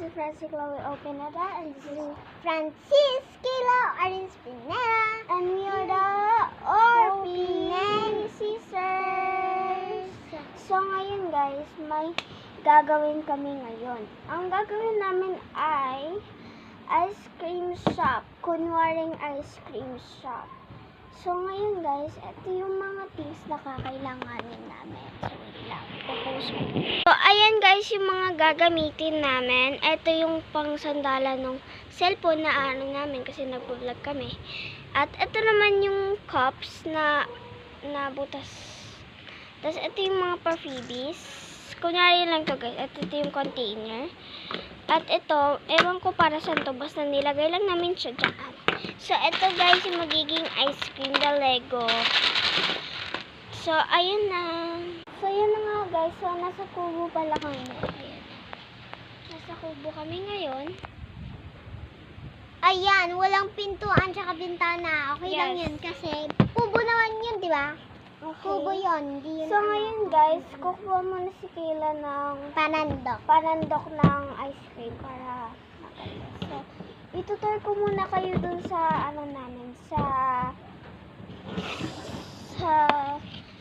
is Francis Chloe Opinada, and this is Francis Kilo Arin Spinera, and we are the Opinel Sisters. So ngayon guys, may gagawin kami ngayon. Ang gagawin namin ay ice cream shop. Kunwaring ice cream shop. So ngayon guys, ito yung mga things na kakailanganin namin. So wait lang, popost ko. So ayan guys, yung mga gagamitin namin. Ito yung pang sandalan ng cellphone na ano namin kasi nag-vlog kami. At ito naman yung cups na butas. Tapos ito yung mga pa-freebies. Kunyari lang to guys, ito yung container. At ito, ewan ko para saan to, basta nilagay lang namin siya dyan. So, ito guys, yung magiging ice cream, the Lego. So, ayun na. So, yun na nga guys. So, nasa kubo pala kami. Ayan. Nasa kubo kami ngayon. Ayan, walang pintuan tsaka bintana. Okay Yes. lang yun kasi kubo naman yun, di ba? Okay. Kubo yun, hindi yun. So, ngayon guys, kukuha muna si Kayla ng panandok ng ice cream para maganda. So, itutur ko muna kayo dun sa ano namin, sa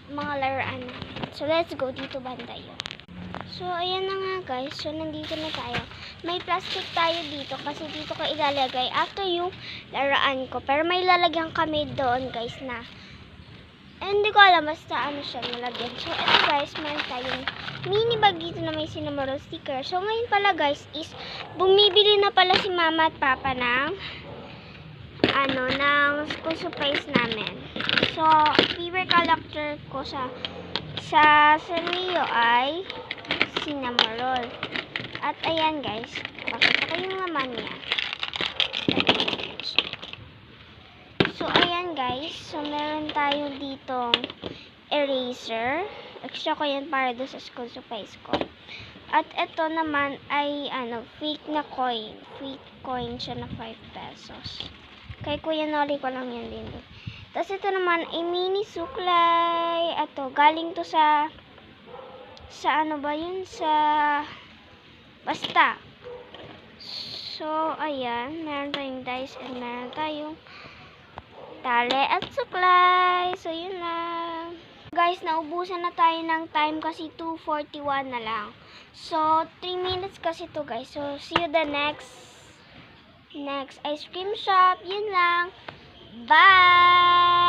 mga laruan namin. So, let's go dito banda yun. So, ayan na nga guys. So, nandito na tayo. May plastic tayo dito kasi dito ko ilalagay after yung laruan ko. Pero may lalagyan kami doon guys na hindi ko alam basta ano siya nalagyan. So, ito guys, meron tayong mini bag dito na may cinnamon sticker. So, ngayon pala guys is bumibili na pala si mama at papa ng ng school supplies namin. So, favorite collector ko sa Rio ay cinnamon roll. At ayan guys, pakita ko yung laman niya. So, ayan guys. So, meron tayo ditong eraser. Extra ko yan para doon sa school supplies ko. At ito naman ay, fake na coin. Fake coin siya na 5 pesos. Kay Kuya Noli ko lang yan din. Tapos ito naman ay mini suklay. Ito, galing to sa ano ba yun? Basta. So, ayan. Meron tayong dice and meron tayong tali at suklay. So, yun lang. Guys, naubusan na tayo ng time kasi 2:41 na lang. So, 3 minutes kasi to guys. So, see you the next ice cream shop. Yun lang. Bye!